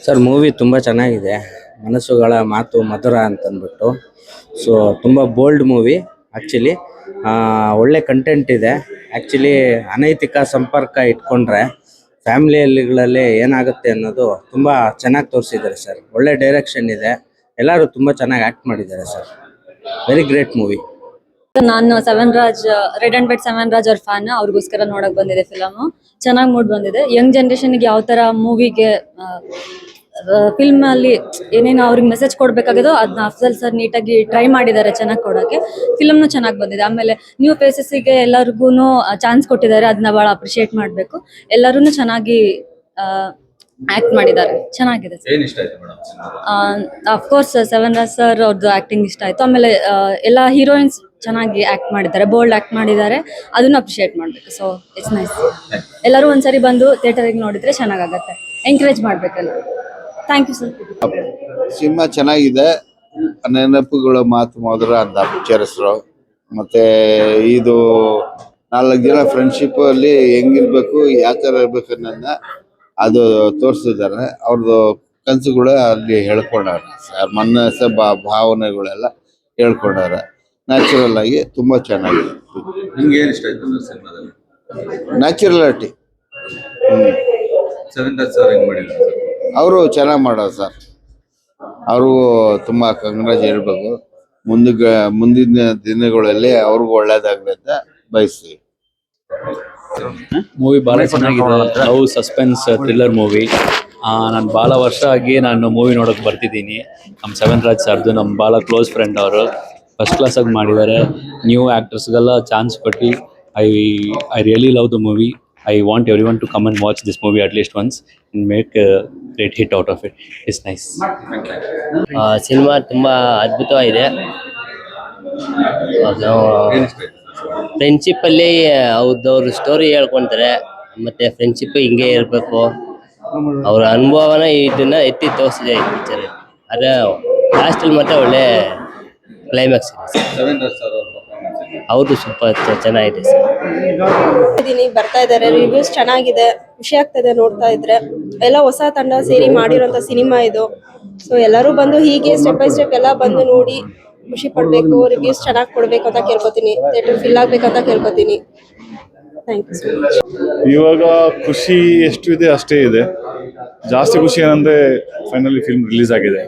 Sir movie ತುಂಬ ಚೆನ್ನಾಗಿದೆ. ಮನಸ್ಸುಗಳ ಮಾತು ಮಧುರ ಅಂತಂದ್ಬಿಟ್ಟು. ಸೊ ತುಂಬ ಬೋಲ್ಡ್ ಮೂವಿ ಆ್ಯಕ್ಚುಲಿ. ಒಳ್ಳೆ ಕಂಟೆಂಟ್ ಇದೆ. ಆ್ಯಕ್ಚುಲಿ ಅನೈತಿಕ ಸಂಪರ್ಕ ಇಟ್ಕೊಂಡ್ರೆ ಫ್ಯಾಮಿಲಿಯಲ್ಲಿಗಳಲ್ಲಿ ಏನಾಗುತ್ತೆ ಅನ್ನೋದು ತುಂಬ ಚೆನ್ನಾಗಿ ತೋರಿಸಿದ್ದಾರೆ ಸರ್. ಒಳ್ಳೆ ಡೈರೆಕ್ಷನ್ ಇದೆ. ಎಲ್ಲರೂ ತುಂಬ ಚೆನ್ನಾಗಿ ಆ್ಯಕ್ಟ್ ಮಾಡಿದ್ದಾರೆ ಸರ್. Very great movie. ನಾನು seven Raj red and white seven Raj ಅವ್ರ ಫ್ಯಾನ್. ಅವ್ರಿಗೋಸ್ಕರ ನೋಡಕ್ ಬಂದಿದೆ ಫಿಲಮ್. ಚೆನ್ನಾಗಿ ಮೂಡ್ ಬಂದಿದೆ. ಯಂಗ್ ಜನರೇಷನ್ಗೆ ಯಾವ ತರ ಮೂವಿಗೆ ಫಿಲ್ಮ್ ಅಲ್ಲಿ ಏನೇನು ಅವ್ರಿಗೆ ಮೆಸೇಜ್ ಕೊಡ್ಬೇಕಾಗಿದೋ ಅದನ್ನ ಅಫ್ಜಲ್ ಸರ್ ನೀಟಾಗಿ ಟ್ರೈ ಮಾಡಿದ್ದಾರೆ ಚೆನ್ನಾಗಿ ಕೊಡೋಕೆ. ಫಿಲಮ್ನು ಚೆನ್ನಾಗಿ ಬಂದಿದೆ. ಆಮೇಲೆ ನ್ಯೂ ಫೇಸಸ್ಗೆ ಎಲ್ಲರಿಗೂ ಚಾನ್ಸ್ ಕೊಟ್ಟಿದ್ದಾರೆ. ಅದನ್ನ ಬಹಳ ಅಪ್ರಿಶಿಯೇಟ್ ಮಾಡಬೇಕು. ಎಲ್ಲರೂ ಚೆನ್ನಾಗಿ ಆಕ್ಟ್ ಮಾಡಿದ್ದಾರೆ. ಚೆನ್ನಾಗಿದೆ. ಅಫ್ಕೋರ್ಸ್ ಸೆವೆನ್ ರಾಜ್ ಸರ್ ಅವ್ರದ್ದು ಆಕ್ಟಿಂಗ್ ಇಷ್ಟ ಆಯ್ತು. ಆಮೇಲೆ ಎಲ್ಲ ಹೀರೋಯಿನ್ಸ್ ಚೆನ್ನಾಗಿ ಆಕ್ಟ್ ಮಾಡಿದ್ದಾರೆ, ಬೋಲ್ಡ್ ಆಕ್ಟ್ ಮಾಡಿದ್ದಾರೆ. ಅದನ್ನ ಅಪ್ರಿಶಿಯೇಟ್ ಮಾಡಬೇಕು. So it's nice. ಎಲ್ಲರೂ ಒಂದ್ಸರಿ ಬಂದು ಥಿಯೇಟರ್ಗೆ ನೋಡಿದ್ರೆ ಚೆನ್ನಾಗತ್ತೆ. ಎಂಕರೇಜ್ ಮಾಡ್ಬೇಕಲ್ಲ. Thank you sir. ಸಿನಿಮಾ ಚೆನ್ನಾಗಿದೆ. ನೆನಪುಗಳ ಮಾತು ಮಧುರ ಅಂತ ಪಿಕ್ಚರ್ ಹೆಸರು. ಮತ್ತೆ ಇದು 4 ಜನ ಫ್ರೆಂಡ್ಶಿಪ್ ಅಲ್ಲಿ ಹೆಂಗಿರ್ಬೇಕು, ಯಾವ ತರ ಇರ್ಬೇಕು ಅನ್ನೋದನ್ನ ಅದು ತೋರಿಸಿದ್ದಾರೆ. ಅವ್ರದ್ದು ಕನಸುಗಳು ಅಲ್ಲಿ ಹೇಳ್ಕೊಂಡವ್ರೆ ಸರ್. ಮನಸ್ಸು ಭಾವನೆಗಳೆಲ್ಲ ಹೇಳ್ಕೊಂಡವ್ರೆ. ನ್ಯಾಚುರಲ್ ಆಗಿ ತುಂಬಾ ಚೆನ್ನಾಗಿದೆ. ನಿಮ್ಗೆ ಏನ್ ಇಷ್ಟ ಆಯ್ತು ಸಿನಿಮಾದಲ್ಲಿ? ನ್ಯಾಚುರಲಿಟಿ. ಸೆವೆನ್ ರಾಜ್ ಸರ್ ಹೆಂಗ್ ಮಾಡಿದ್ರು? ಅವರು ಚೆನ್ನಾಗಿ ಮಾಡೋರು ಸರ್. ಅವ್ರಿಗೂ ತುಂಬಾ ಕಂಗ್ರಾಜ್ ಹೇಳ್ಬೇಕು. ಮುಂದಿನ ದಿನಗಳಲ್ಲಿ ಅವ್ರಿಗೂ ಒಳ್ಳೇದಾಗ್ಲಿ ಅಂತ ಬಯಸ್ತೀವಿ. ಮೂವಿ ಭಾಳ ಚೆನ್ನಾಗಿದೆ. Love suspense thriller movie. ನಾನು ಭಾಳ ವರ್ಷ ಆಗಿ ನಾನು ಮೂವಿ ನೋಡೋಕೆ ಬರ್ತಿದ್ದೀನಿ. ನಮ್ಮ ಸೆವೆನ್ ರಾಜ್ ಸರ್ದು ನಮ್ಮ ಭಾಳ ಕ್ಲೋಸ್ ಫ್ರೆಂಡ್ ಅವರು. ಫಸ್ಟ್ ಕ್ಲಾಸಾಗಿ ಮಾಡಿದ್ದಾರೆ. ನ್ಯೂ ಆ್ಯಕ್ಟರ್ಸ್ಗೆಲ್ಲ ಚಾನ್ಸ್ ಕೊಟ್ಟು I really love the movie. I want every one to come and watch this movie at least once and make great hit out of it. It's nice. Cinema ತುಂಬ ಅದ್ಭುತವಾಗಿದೆ. Friendship ಅಲ್ಲಿ ಅವ್ರದ್ದವ್ರ story ಹೇಳ್ಕೊಂತಾರೆ. ಮತ್ತೆ friendship ಹಿಂಗೆ ಇರಬೇಕು. ಅವ್ರ ಅನುಭವನ ಇದನ್ನ ಎತ್ತಿ ತೋರಿಸಿದೆ ಈ ಪಿಕ್ಚರ್. ಅದೇ ಲಾಸ್ಟಲ್ಲಿ ಮಾತ್ರ ಒಳ್ಳೆ ಕ್ಲೈಮ್ಯಾಕ್ಸ್ ಇದೆ. ಸೆವೆನ್ ರಾಜ್ ಸರ್ ಅವ್ರದ್ದು ಸೂಪರ್ ಚೆನ್ನಾಗಿದೆ ಸರ್. ಬರ್ತಾ ಇದ್ದಾರೆ. ರಿವ್ಯೂಸ್ ಚೆನ್ನಾಗಿದೆ. ಖುಷಿ ಆಗ್ತದೆ ನೋಡ್ತಾ ಇದ್ರೆ. ಎಲ್ಲ ಹೊಸ ತಂಡ ಸೇರಿ ಮಾಡಿರೋಂಥ ಸಿನಿಮಾ ಇದು. ಸೊ ಎಲ್ಲರೂ ಬಂದು ಹೀಗೆ ಸ್ಟೆಪ್ ಬೈ ಸ್ಟೆಪ್ ಎಲ್ಲ ಬಂದು ನೋಡಿ ಖುಷಿ ಪಡ್ಬೇಕು. ರಿವ್ಯೂಸ್ ಚೆನ್ನಾಗಿ ಕೊಡ್ಬೇಕು ಅಂತ ಕೇಳ್ಕೊತೀನಿ. ಥಿಯೇಟರ್ ಫಿಲ್ ಆಗ್ಬೇಕಂತ ಕೇಳ್ಕೊತೀನಿ. Thank you so much. ಇವಾಗ ಖುಷಿ ಎಷ್ಟು ಇದೆ ಅಷ್ಟೇ ಇದೆ. ಜಾಸ್ತಿ ಖುಷಿ ಏನಂದ್ರೆ ಫೈನಲಿ ಫಿಲ್ಮ್ ರಿಲೀಸ್ ಆಗಿದೆ.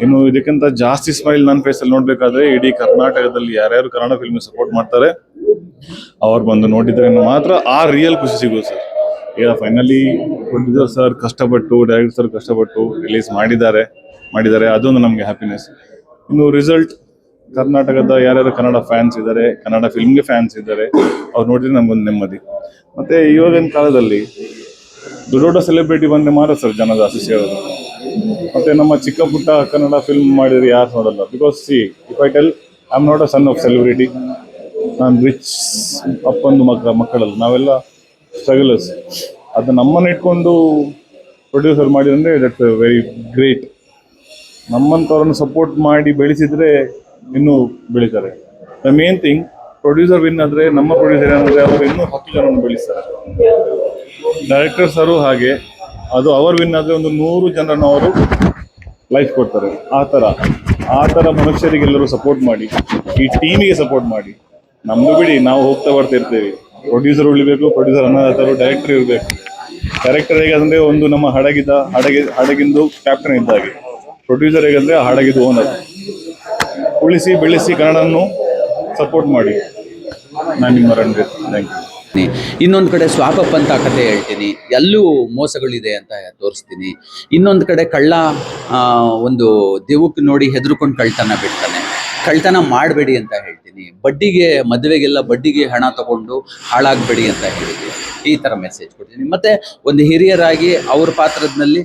ಇನ್ನು ಇದಕ್ಕಿಂತ ಜಾಸ್ತಿ ಸ್ಮೈಲ್ ನನ್ನ ಫೇಸಲ್ಲಿ ನೋಡ್ಬೇಕಾದ್ರೆ ಇಡೀ ಕರ್ನಾಟಕದಲ್ಲಿ ಯಾರ್ಯಾರು ಕನ್ನಡ ಫಿಲ್ಮ್ ಸಪೋರ್ಟ್ ಮಾಡ್ತಾರೆ ಅವ್ರು ಬಂದು ನೋಡಿದ್ರೆ ಮಾತ್ರ ಆ ರಿಯಲ್ ಖುಷಿ ಸಿಗೋದು ಸರ್. ಈಗ ಫೈನಲಿ ಪ್ರೊಡ್ಯೂಸರ್ ಸರ್ ಕಷ್ಟಪಟ್ಟು, ಡೈರೆಕ್ಟರ್ ಸರ್ ಕಷ್ಟಪಟ್ಟು ರಿಲೀಸ್ ಮಾಡಿದ್ದಾರೆ. ಅದೊಂದು ನಮಗೆ ಹ್ಯಾಪಿನೆಸ್. ಇನ್ನು ರಿಸಲ್ಟ್ ಕರ್ನಾಟಕದ ಯಾರ್ಯಾರು ಕನ್ನಡ ಫ್ಯಾನ್ಸ್ ಇದ್ದಾರೆ, ಕನ್ನಡ ಫಿಲ್ಮ್ಗೆ ಫ್ಯಾನ್ಸ್ ಇದ್ದಾರೆ, ಅವ್ರು ನೋಡಿದ್ರೆ ನಮಗೊಂದು ನೆಮ್ಮದಿ. ಮತ್ತೆ ಇವಾಗಿನ ಕಾಲದಲ್ಲಿ ದೊಡ್ಡ ಸೆಲೆಬ್ರಿಟಿ ಬಂದರೆ ಮಾತ್ರ ಸರ್ ಜನ ಜಾಸ್ತಿ ಸೇರೋದು. ಮತ್ತೆ ನಮ್ಮ ಚಿಕ್ಕ ಪುಟ್ಟ ಕನ್ನಡ ಫಿಲ್ಮ್ ಮಾಡಿದ್ರೆ ಯಾರು ನೋಡಲ್ಲ. Because if I tell I am not a son of celebrity. ನಾನು ರಿಚ್ ಅಪ್ಪಂದು ಮಕ್ಕಳಲ್ಲ, ನಾವೆಲ್ಲ ಸ್ಟ್ರಗಲರ್ಸ್. ಅದು ನಮ್ಮನ್ನು ಇಟ್ಕೊಂಡು ಪ್ರೊಡ್ಯೂಸರ್ ಮಾಡಿದ್ರೆ ದಟ್ಸ್ ವೆರಿ ಗ್ರೇಟ್. ನಮ್ಮಂಥವ್ರನ್ನು ಸಪೋರ್ಟ್ ಮಾಡಿ ಬೆಳೆಸಿದ್ರೆ ಇನ್ನೂ ಬೆಳೀತಾರೆ. The main thing producer win ಆದರೆ, ನಮ್ಮ ಪ್ರೊಡ್ಯೂಸರ್ ಏನಂದರೆ ಅವರು ಇನ್ನೂ 10 ಜನರನ್ನು ಬೆಳೆಸ್ತಾರೆ. ಡೈರೆಕ್ಟರ್ಸರು ಹಾಗೆ, ಅದು ಅವರು ವಿನ್ ಆದರೆ ಒಂದು 100 ಜನರನ್ನು ಅವರು ಲೈಫ್ ಕೊಡ್ತಾರೆ. ಆ ಥರ ಮನುಷ್ಯರಿಗೆಲ್ಲರೂ ಸಪೋರ್ಟ್ ಮಾಡಿ, ಈ ಟೀಮಿಗೆ ಸಪೋರ್ಟ್ ಮಾಡಿ. ನಮ್ಮದು ಬಿಡಿ, ನಾವು ಹೋಗ್ತಾ ಬರ್ತಾ ಇರ್ತೇವೆ. ಪ್ರೊಡ್ಯೂಸರ್ ಉಳಿಬೇಕು, ಪ್ರೊಡ್ಯೂಸರ್ ಅನ್ನೋದಾದರೂ ಡೈರೆಕ್ಟರ್ ಇರಬೇಕು. ಡೈರೆಕ್ಟರ್ ಹೇಗಂದರೆ ಒಂದು ನಮ್ಮ ಹಡಗಿಂದು ಕ್ಯಾಪ್ಟನ್ ಇದ್ದಾಗೆ. ಪ್ರೊಡ್ಯೂಸರ್ ಹೇಗಂದರೆ ಆ ಹಡಗಿದ್ದು ಓನರ್. ಉಳಿಸಿ ಬೆಳೆಸಿ ಕನ್ನಡನ್ನು ಸಪೋರ್ಟ್ ಮಾಡಿ. ನಾನು ನಿಮ್ಮ ರಣವೀರ್. Thank you. ಇನ್ನೊಂದು ಕಡೆ ಸ್ವಾಪಪ್ ಅಂತ ಕತೆ ಹೇಳ್ತೀನಿ, ಎಲ್ಲೂ ಮೋಸಗಳಿದೆ ಅಂತ ತೋರಿಸ್ತೀನಿ. ಇನ್ನೊಂದು ಕಡೆ ಕಳ್ಳ ಒಂದು ದೆವ್ವಕ್ಕೆ ನೋಡಿ ಹೆದರ್ಕೊಂಡು ಕಳ್ತನ ಬಿಡ್ತಾನೆ. ಕಳ್ತನ ಮಾಡಬೇಡಿ ಅಂತ ಹೇಳ್ತೀನಿ. ಮದುವೆಗೆಲ್ಲ ಬಡ್ಡಿಗೆ ಹಣ ತಗೊಂಡು ಹಾಳಾಗಬೇಡಿ ಅಂತ ಹೇಳಿದ್ದೀನಿ. ಈ ಥರ ಮೆಸೇಜ್ ಕೊಡ್ತೀನಿ. ಮತ್ತು ಒಂದು ಹಿರಿಯರಾಗಿ ಅವ್ರ ಪಾತ್ರದಲ್ಲಿ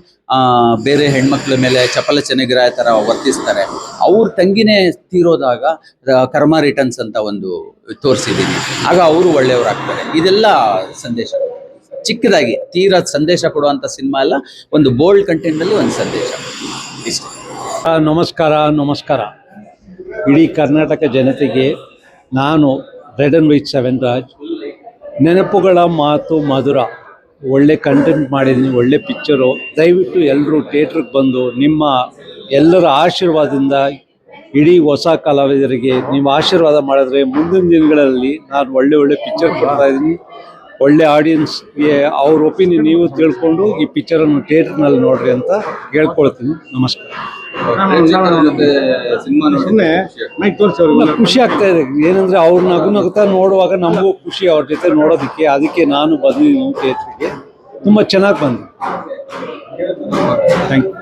ಬೇರೆ ಹೆಣ್ಮಕ್ಳ ಮೇಲೆ ಚಪಲ ಚೆನ್ನಗಿರಾಯ ಥರ ವರ್ತಿಸ್ತಾರೆ. ಅವ್ರ ತಂಗಿನೇ ತೀರೋದಾಗ ಕರ್ಮ ರಿಟರ್ನ್ಸ್ ಅಂತ ಒಂದು ತೋರಿಸಿದ್ದೀನಿ. ಆಗ ಅವರು ಒಳ್ಳೆಯವರಾಗ್ತಾರೆ. ಇದೆಲ್ಲ ಸಂದೇಶ ಚಿಕ್ಕದಾಗಿ ತೀರಾ ಸಂದೇಶ ಕೊಡುವಂಥ ಸಿನಿಮಾ ಅಲ್ಲ, ಒಂದು ಬೋಲ್ಡ್ ಕಂಟೆಂಟಲ್ಲಿ ಒಂದು ಸಂದೇಶ ಇಷ್ಟ. ನಮಸ್ಕಾರ. ಇಡೀ ಕರ್ನಾಟಕ ಜನತೆಗೆ ನಾನು red and white seven Raj. ನೆನಪುಗಳ ಮಾತು ಮಧುರ ಒಳ್ಳೆ ಕಂಟೆಂಟ್ ಮಾಡಿದ್ದೀನಿ, ಒಳ್ಳೆ ಪಿಕ್ಚರು. ದಯವಿಟ್ಟು ಎಲ್ಲರೂ ಥಿಯೇಟ್ರಿಗೆ ಬಂದು ನಿಮ್ಮ ಎಲ್ಲರ ಆಶೀರ್ವಾದದಿಂದ ಇಡೀ ಹೊಸ ಕಲಾವಿದರಿಗೆ ನೀವು ಆಶೀರ್ವಾದ ಮಾಡಿದ್ರೆ ಮುಂದಿನ ದಿನಗಳಲ್ಲಿ ನಾನು ಒಳ್ಳೆ ಪಿಕ್ಚರ್ ಕೊಡ್ತಾ ಇದ್ದೀನಿ. ಒಳ್ಳೆ ಆಡಿಯನ್ಸ್ಗೆ ಅವ್ರ ಒಪಿನಿಯನ್ ನೀವು ತಿಳ್ಕೊಂಡು ಈ ಪಿಕ್ಚರನ್ನು ಥಿಯೇಟ್ರ್ನಲ್ಲಿ ನೋಡ್ರಿ ಅಂತ ಹೇಳ್ಕೊಳ್ತೀನಿ. ನಮಸ್ಕಾರ. ಖುಷಿ ಆಗ್ತಾ ಇದೆ, ಏನಂದ್ರೆ ಅವ್ರು ನಗುತ್ತಾ ನೋಡುವಾಗ ನಮಗೂ ಖುಷಿ ಅವ್ರ ಜೊತೆ ನೋಡೋದಕ್ಕೆ. ಅದಕ್ಕೆ ನಾನು ಬಂದಿದ್ದೀನಿ ಥಿಯೇಟ್ರಿಗೆ. ತುಂಬ ಚೆನ್ನಾಗಿ ಬಂದಿದೆ. Thank you.